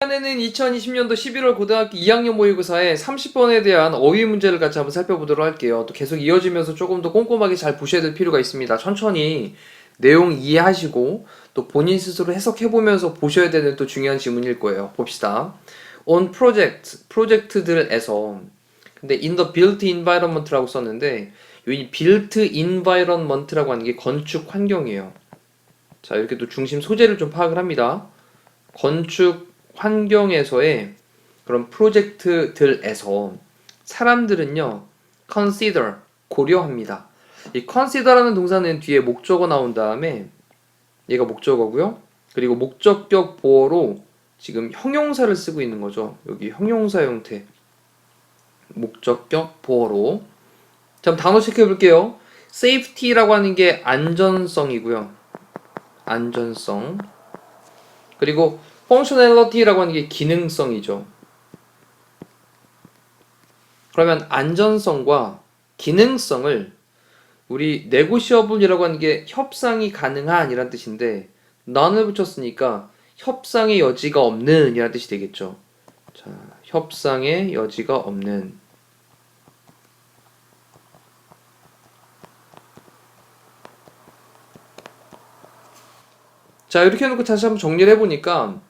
이번에는 2020년도 11월 고등학교 2학년 모의고사의 30번에 대한 어휘 문제를 같이 한번 살펴보도록 할게요. 또 계속 이어지면서 조금 더 꼼꼼하게 잘 보셔야 될 필요가 있습니다. 천천히 내용 이해하시고 또 본인 스스로 해석해보면서 보셔야 되는 또 중요한 지문일 거예요. 봅시다. On project, 프로젝트들에서 근데 in the built environment라고 썼는데 이 built environment라고 하는 게 건축 환경이에요. 자, 이렇게 또 중심 소재를 좀 파악을 합니다. 건축 환경에서의 그런 프로젝트들에서 사람들은요 consider 고려합니다. 이 consider라는 동사는 뒤에 목적어 나온 다음에 얘가 목적어고요. 그리고 목적격 보어로 지금 형용사를 쓰고 있는 거죠. 여기 형용사 형태 목적격 보어로. 자, 단어 체크해 볼게요. safety라고 하는 게 안전성이고요. 안전성. 그리고 functionality라고 하는 게 기능성이죠. 그러면 안전성과 기능성을 우리 negotiable이라고 하는 게 협상이 가능한 이란 뜻인데 none을 붙였으니까 협상의 여지가 없는 이란 뜻이 되겠죠. 자, 협상의 여지가 없는. 자, 이렇게 해놓고 다시 한번 정리를 해보니까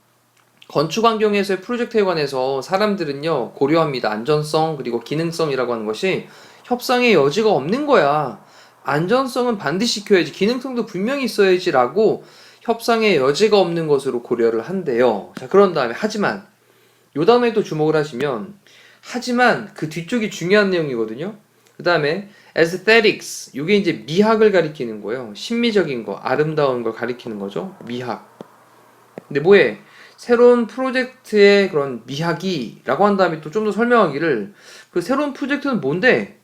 건축 환경에서의 프로젝트에 관해서 사람들은요 고려합니다. 안전성 그리고 기능성이라고 하는 것이 협상의 여지가 없는 거야. 안전성은 반드시 지켜야지, 기능성도 분명히 있어야지 라고 협상의 여지가 없는 것으로 고려를 한대요. 자, 그런 다음에 하지만 요 단어에 또 주목을 하시면 하지만 그 뒤쪽이 중요한 내용이거든요. 그 다음에 aesthetics, 이게 이제 미학을 가리키는 거예요. 심미적인 거, 아름다운 걸 가리키는 거죠. 미학. 근데 뭐해? 새로운 프로젝트의 그런 미학이라고 한 다음에 또 좀 더 설명하기를 그 새로운 프로젝트는 뭔데?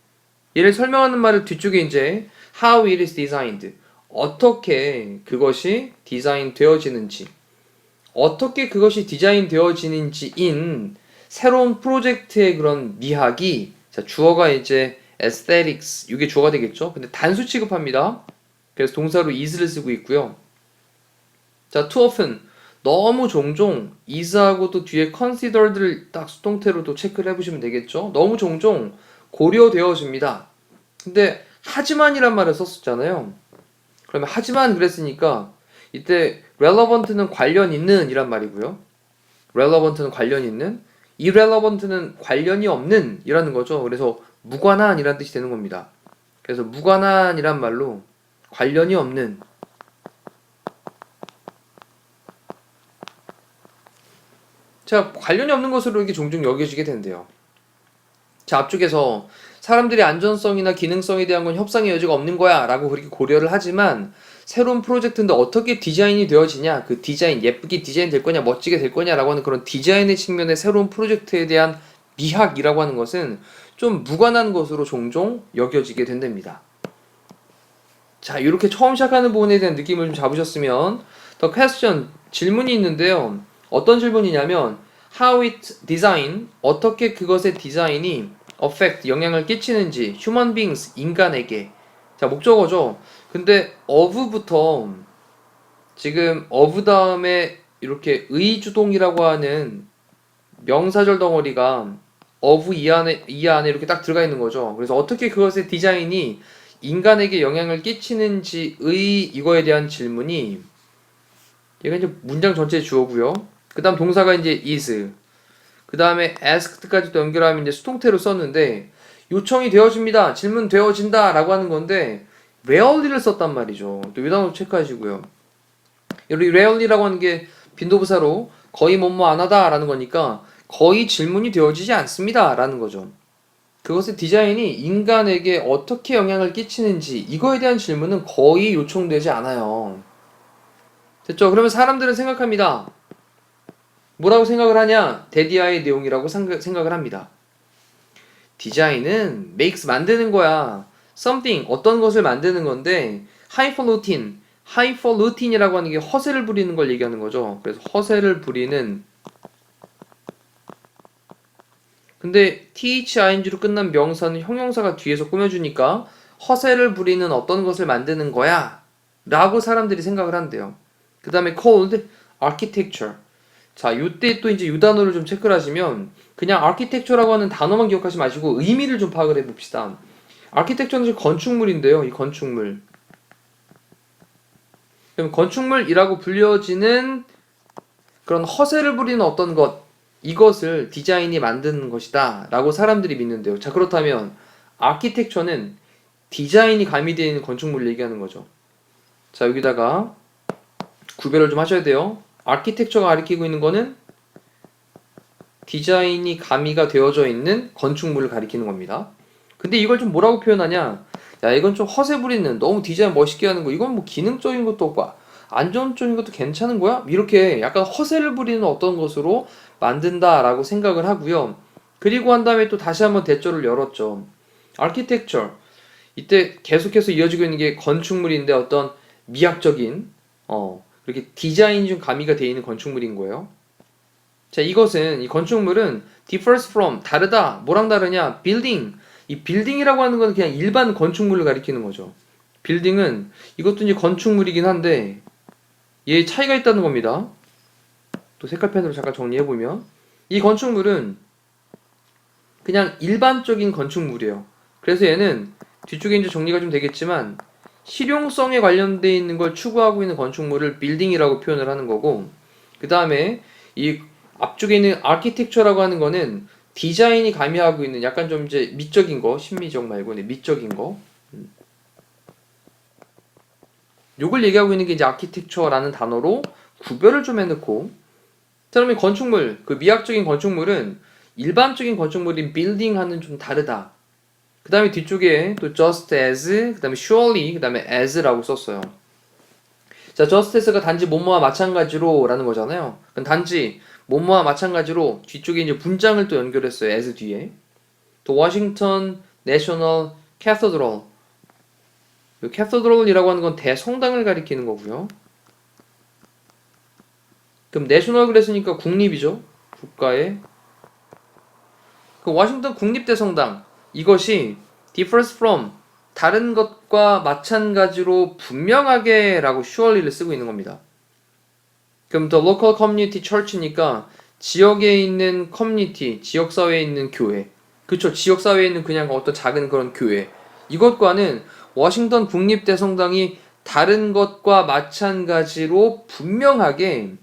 얘를 설명하는 말을 뒤쪽에 이제 how it is designed, 어떻게 그것이 디자인 되어지는지, 어떻게 그것이 디자인 되어지는지인 새로운 프로젝트의 그런 미학이, 자, 주어가 이제 aesthetics, 이게 주어가 되겠죠. 근데 단수 취급합니다. 그래서 동사로 is를 쓰고 있고요. 자, too often, 너무 종종 is하고 또 뒤에 considered를 딱 수동태로 또 체크를 해보시면 되겠죠. 너무 종종 고려되어집니다. 근데 하지만이란 말을 썼었잖아요. 그러면 하지만 그랬으니까 이때 relevant는 관련 있는 이란 말이고요. relevant는 관련 있는, irrelevant는 관련이 없는 이라는 거죠. 그래서 무관한 이란 뜻이 되는 겁니다. 그래서 무관한 이란 말로 관련이 없는. 자, 관련이 없는 것으로 이렇게 종종 여겨지게 된대요. 자, 앞쪽에서 사람들의 안전성이나 기능성에 대한 건 협상의 여지가 없는 거야 라고 그렇게 고려를 하지만 새로운 프로젝트인데 어떻게 디자인이 되어지냐, 그 디자인, 예쁘게 디자인 될 거냐, 멋지게 될 거냐 라고 하는 그런 디자인의 측면의 새로운 프로젝트에 대한 미학이라고 하는 것은 좀 무관한 것으로 종종 여겨지게 된답니다. 자, 이렇게 처음 시작하는 부분에 대한 느낌을 좀 잡으셨으면 더 퀘스천, 질문이 있는데요. 어떤 질문이냐면 how it design, 어떻게 그것의 디자인이 affect, 영향을 끼치는지 human beings, 인간에게. 자, 목적어죠. 근데 of부터 지금 of 다음에 이렇게 의주동이라고 하는 명사절 덩어리가 of 이 안에 이렇게 딱 들어가 있는 거죠. 그래서 어떻게 그것의 디자인이 인간에게 영향을 끼치는지의 이거에 대한 질문이, 얘가 이제 문장 전체 주어고요. 그 다음 동사가 이제 is, 그 다음에 asked까지 또 연결하면 이제 수동태로 썼는데 요청이 되어집니다, 질문 되어진다 라고 하는 건데 rarely를 썼단 말이죠. 또 이 단어 체크하시고요. 여기 rarely라고 하는 게 빈도부사로 거의 뭐뭐 안 하다 라는 거니까 거의 질문이 되어지지 않습니다 라는 거죠. 그것의 디자인이 인간에게 어떻게 영향을 끼치는지 이거에 대한 질문은 거의 요청되지 않아요. 됐죠? 그러면 사람들은 생각합니다. 뭐라고 생각을 하냐? 데디아의 내용이라고 생각을 합니다. 디자인은 makes, 만드는 거야. something, 어떤 것을 만드는 건데 highfalutin, highfalutin이라고 하는 게 허세를 부리는 걸 얘기하는 거죠. 그래서 허세를 부리는, 그 근데 thing로 끝난 명사는 형용사가 뒤에서 꾸며주니까 허세를 부리는 어떤 것을 만드는 거야 라고 사람들이 생각을 한대요. 그 다음에 called architecture. 자, 요때 또 이제 요 단어를 좀 체크를 하시면 그냥 architecture라고 하는 단어만 기억하지 마시고 의미를 좀 파악을 해봅시다. architecture는 건축물인데요. 이 건축물. 그럼 건축물이라고 불려지는 그런 허세를 부리는 어떤 것, 이것을 디자인이 만드는 것이다 라고 사람들이 믿는데요. 자, 그렇다면 아키텍처는 디자인이 가미되어 있는 건축물을 얘기하는 거죠. 자, 여기다가 구별을 좀 하셔야 돼요. 아키텍처가 가리키고 있는 거는 디자인이 가미가 되어져 있는 건축물을 가리키는 겁니다. 근데 이걸 좀 뭐라고 표현하냐? 야, 이건 좀 허세 부리는, 너무 디자인 멋있게 하는 거, 이건 뭐 기능적인 것도 없고 안전적인 것도 괜찮은 거야? 이렇게 약간 허세를 부리는 어떤 것으로 만든다라고 생각을 하고요. 그리고 한 다음에 또 다시 한번 대조를 열었죠. architecture. 이때 계속해서 이어지고 있는 게 건축물인데 어떤 미학적인 그렇게 디자인이 좀 가미가 되어 있는 건축물인 거예요. 자, 이것은 이 건축물은 differs from 다르다. 뭐랑 다르냐? building. 이 빌딩이라고 하는 건 그냥 일반 건축물을 가리키는 거죠. 빌딩은 이것도 이제 건축물이긴 한데 얘 차이가 있다는 겁니다. 또 색깔펜으로 잠깐 정리해 보면 이 건축물은 그냥 일반적인 건축물이에요. 그래서 얘는 뒤쪽에 이제 정리가 좀 되겠지만 실용성에 관련되어 있는 걸 추구하고 있는 건축물을 빌딩이라고 표현을 하는 거고, 그 다음에 이 앞쪽에 있는 아키텍처라고 하는 거는 디자인이 가미하고 있는 약간 좀 이제 미적인 거, 심미적 말고 미적인 거. 요걸 얘기하고 있는 게 이제 아키텍처라는 단어로 구별을 좀 해놓고, 자, 그러면 건축물, 그 미학적인 건축물은 일반적인 건축물인 빌딩하는 좀 다르다. 그 다음에 뒤쪽에 또 just as, 그 다음에 surely, 그 다음에 as라고 썼어요. 자, just as가 단지 뭐뭐와 마찬가지로 라는 거잖아요. 그럼 단지 뭐뭐와 마찬가지로 뒤쪽에 이제 분장을 또 연결했어요. as 뒤에. 또 워싱턴 내셔널 캐서드럴. 캐서드럴이라고 하는 건 대성당을 가리키는 거고요. 그럼 내셔널 그랬으니까 국립이죠. 국가의. 그 워싱턴 국립대성당. 이것이 differs from 다른 것과 마찬가지로 분명하게 라고 surely를 쓰고 있는 겁니다. 그럼 the local community church니까 지역에 있는 커뮤니티, 지역사회에 있는 교회. 그쵸, 지역사회에 있는 그냥 어떤 작은 그런 교회. 이것과는 워싱턴 국립대성당이 다른 것과 마찬가지로 분명하게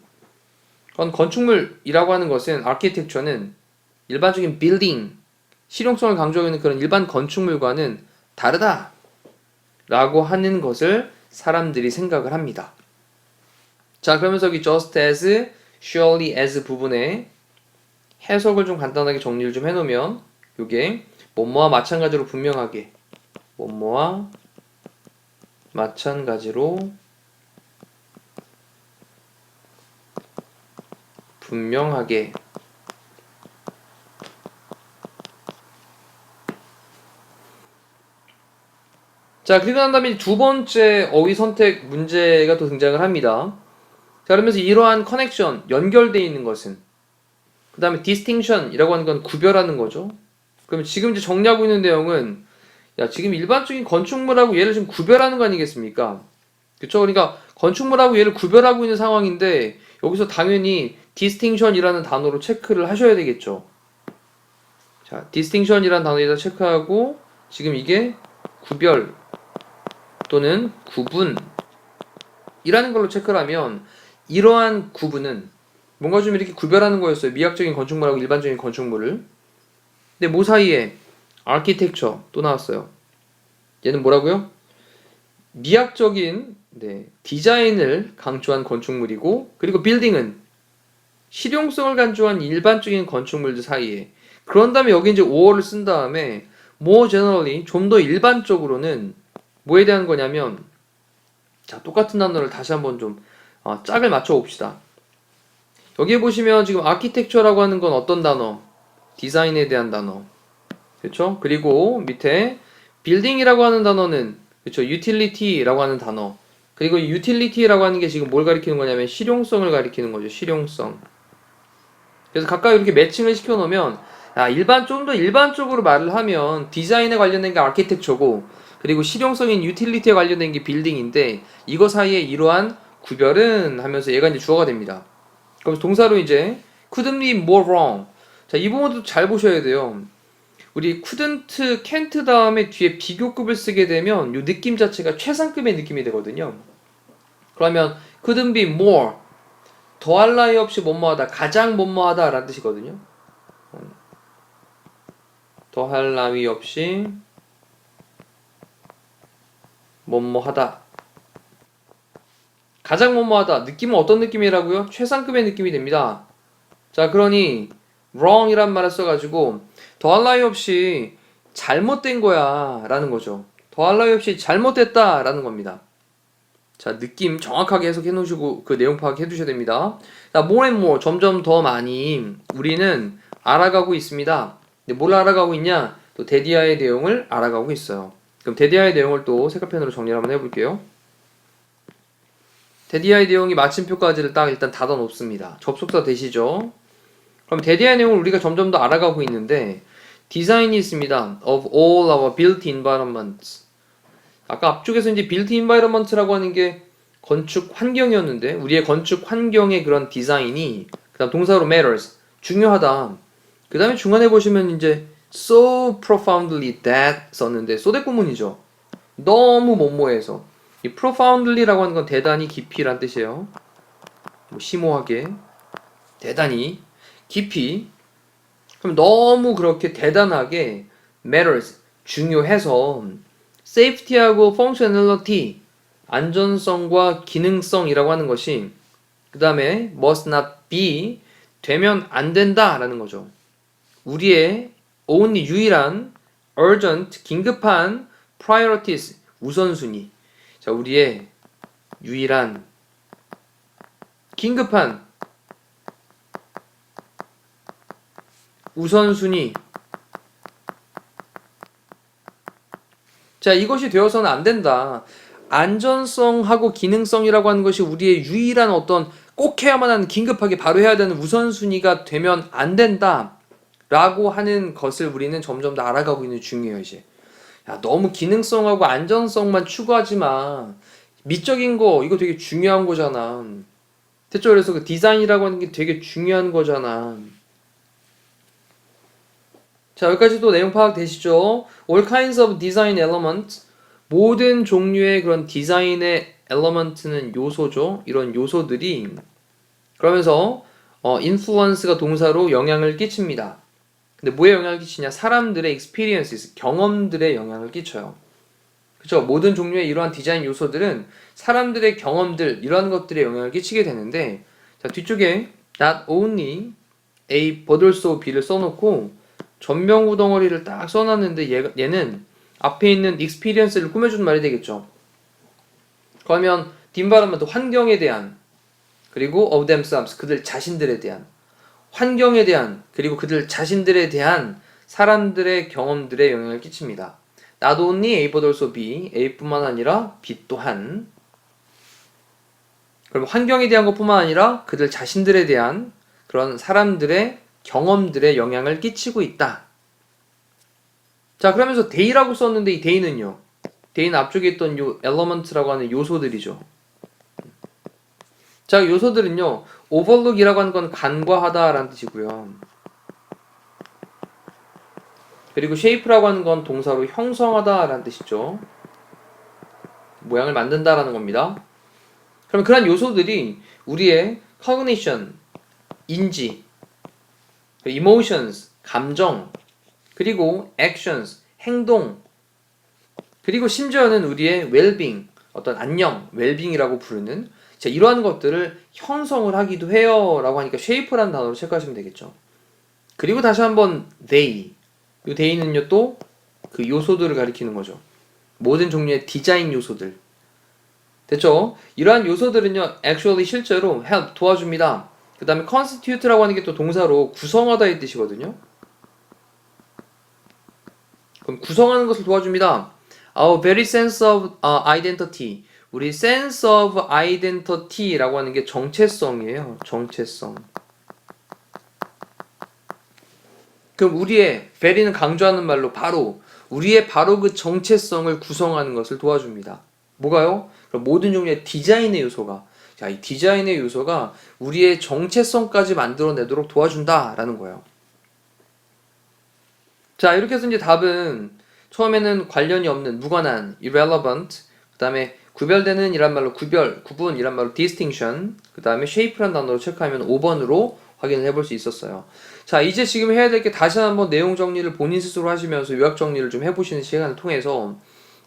건축물이라고 하는 것은 아키텍처는 일반적인 빌딩, 실용성을 강조하고 있는 그런 일반 건축물과는 다르다 라고 하는 것을 사람들이 생각을 합니다. 자, 그러면서 여기 just as, surely as 부분에 해석을 좀 간단하게 정리를 좀 해놓으면 이게 뭐뭐와 마찬가지로 분명하게, 뭐뭐와 마찬가지로 분명하게. 자, 그리고 난 다음에 두 번째 어휘 선택 문제가 또 등장을 합니다. 자, 그러면서 이러한 커넥션, 연결되어 있는 것은, 그 다음에 distinction이라고 하는 건 구별하는 거죠. 그러면 지금 이제 정리하고 있는 내용은, 야, 지금 일반적인 건축물하고 얘를 지금 구별하는 거 아니겠습니까? 그쵸? 그러니까 건축물하고 얘를 구별하고 있는 상황인데 여기서 당연히 distinction이라는 단어로 체크를 하셔야 되겠죠. 자, distinction이라는 단어에다 체크하고 지금 이게 구별 또는 구분이라는 걸로 체크를 하면 이러한 구분은 뭔가 좀 이렇게 구별하는 거였어요. 미학적인 건축물하고 일반적인 건축물을. 근데 뭐 사이에 architecture 또 나왔어요. 얘는 뭐라고요? 미학적인 디자인을 강조한 건축물이고, 그리고 빌딩은 실용성을 강조한 일반적인 건축물들 사이에. 그런 다음에 여기 이제 5어를 쓴 다음에 more generally 좀 더 일반적으로는 뭐에 대한 거냐면, 자, 똑같은 단어를 다시 한번 좀 짝을 맞춰 봅시다. 여기에 보시면 지금 아키텍처라고 하는 건 어떤 단어? 디자인에 대한 단어. 그렇죠? 그리고 밑에 빌딩이라고 하는 단어는 그렇죠? utility라고 하는 단어. 그리고 이 utility라고 하는 게 지금 뭘 가리키는 거냐면 실용성을 가리키는 거죠. 실용성. 그래서 각각 이렇게 매칭을 시켜 놓으면 좀 더 일반적으로 말을 하면 디자인에 관련된 게 아키텍처고 그리고 실용성인 유틸리티에 관련된 게 빌딩인데 이거 사이에 이러한 구별은 하면서 얘가 이제 주어가 됩니다. 그럼 동사로 이제 couldn't be more wrong. 자, 이 부분도 잘 보셔야 돼요. 우리 couldn't, can't 다음에 뒤에 비교급을 쓰게 되면 이 느낌 자체가 최상급의 느낌이 되거든요. 그러면 couldn't be more 더할 나위 없이 뭐뭐하다 가장 뭐뭐하다 라는 뜻이거든요. 더할 나위 없이 뭐뭐하다 가장 뭐뭐하다 느낌은 어떤 느낌이라고요? 최상급의 느낌이 됩니다. 자, 그러니 wrong이란 말을 써가지고 더할 나위 없이 잘못된 거야 라는 거죠. 더할 나위 없이 잘못됐다 라는 겁니다. 자, 느낌 정확하게 해석해 놓으시고 그 내용 파악해 두셔야 됩니다. 자, more and more 점점 더 많이 우리는 알아가고 있습니다. 근데 뭘 알아가고 있냐? 또 데디아의 내용을 알아가고 있어요. 그럼 데디아의 내용을 또 색깔펜으로 정리를 한번 해볼게요. 데디아의 내용이 마침표까지를 딱 일단 닫아 놓습니다. 접속사 되시죠? 그럼 데디아의 내용을 우리가 점점 더 알아가고 있는데 디자인이 있습니다. of all our built environments. 아까 앞쪽에서 이제 built environment라고 하는 게 건축 환경이었는데 우리의 건축 환경의 그런 디자인이 그다음 동사로 matters 중요하다. 그 다음에 중간에 보시면 이제 so profoundly that 썼는데 소대 구문이죠. 너무 뭐뭐해서 이 profoundly라고 하는 건 대단히 깊이란 뜻이에요. 뭐 심오하게 대단히 깊이 그럼 너무 그렇게 대단하게 matters 중요해서 safety하고 functionality 안전성과 기능성이라고 하는 것이 그 다음에 must not be 되면 안 된다라는 거죠. 우리의 only 유일한 urgent 긴급한 priorities 우선순위. 자, 우리의 유일한 긴급한 우선순위. 자, 이것이 되어서는 안 된다. 안전성하고 기능성이라고 하는 것이 우리의 유일한 어떤 꼭 해야만 하는 긴급하게 바로 해야 되는 우선순위가 되면 안 된다. 라고 하는 것을 우리는 점점 더 알아가고 있는 중이에요, 이제. 야, 너무 기능성하고 안전성만 추구하지 마. 미적인 거, 이거 되게 중요한 거잖아. 됐죠? 그래서 그 디자인이라고 하는 게 되게 중요한 거잖아. 자, 여기까지도 내용 파악되시죠? All kinds of design elements. 모든 종류의 그런 디자인의 element는 요소죠. 이런 요소들이 그러면서 influence가 동사로 영향을 끼칩니다. 근데 뭐에 영향을 끼치냐? 사람들의 experiences, 경험들에 영향을 끼쳐요. 그렇죠? 모든 종류의 이러한 디자인 요소들은 사람들의 경험들, 이러한 것들에 영향을 끼치게 되는데 자, 뒤쪽에 not only A but also B를 써놓고 전명구 덩어리를 딱 써놨는데 얘는 앞에 있는 experience를 꾸며주는 말이 되겠죠. 그러면 뒷발음은 환경에 대한 그리고 of themselves, 그들 자신들에 대한 환경에 대한 그리고 그들 자신들에 대한 사람들의 경험들에 영향을 끼칩니다. Not only A but also B, A뿐만 아니라 B 또한 그럼 환경에 대한 것뿐만 아니라 그들 자신들에 대한 그런 사람들의 경험들에 영향을 끼치고 있다. 자, 그러면서 day라고 썼는데 이 day는요. day는 앞쪽에 있던 요 element라고 하는 요소들이죠. 자, 요소들은요. overlook이라고 하는 건 간과하다라는 뜻이고요. 그리고 shape라고 하는 건 동사로 형성하다라는 뜻이죠. 모양을 만든다라는 겁니다. 그럼 그런 요소들이 우리의 cognition, 인지, emotions, 감정, 그리고 actions, 행동, 그리고 심지어는 우리의 well-being, 어떤 안녕, well-being이라고 부르는 자, 이러한 것들을 형성을 하기도 해요 라고 하니까 shape라는 단어로 체크하시면 되겠죠. 그리고 다시 한번 they, 이 they는요 또 그 요소들을 가리키는 거죠. 모든 종류의 디자인 요소들 됐죠? 이러한 요소들은요 actually 실제로 help 도와줍니다. 그 다음에 constitute라고 하는 게 또 동사로 구성하다의 뜻이거든요. 그럼 구성하는 것을 도와줍니다. Our very sense of identity. 우리 sense of identity라고 하는 게 정체성이에요. 정체성. 그럼 우리의 very는 강조하는 말로 바로 우리의 바로 그 정체성을 구성하는 것을 도와줍니다. 뭐가요? 그럼 모든 종류의 디자인의 요소가 자, 이 디자인의 요소가 우리의 정체성까지 만들어내도록 도와준다라는 거예요. 자, 이렇게 해서 이제 답은 처음에는 관련이 없는, 무관한, irrelevant, 그 다음에 구별되는 이란 말로 구별, 구분 이란 말로 distinction, 그 다음에 shape란 단어로 체크하면 5번으로 확인을 해볼 수 있었어요. 자, 이제 지금 해야 될 게 다시 한번 내용 정리를 본인 스스로 하시면서 요약 정리를 좀 해보시는 시간을 통해서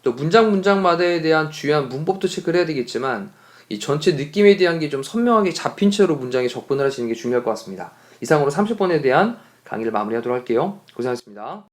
또 문장마다에 대한 주요한 문법도 체크를 해야 되겠지만 이 전체 느낌에 대한 게 좀 선명하게 잡힌 채로 문장에 접근을 하시는 게 중요할 것 같습니다. 이상으로 30번에 대한 강의를 마무리하도록 할게요. 고생하셨습니다.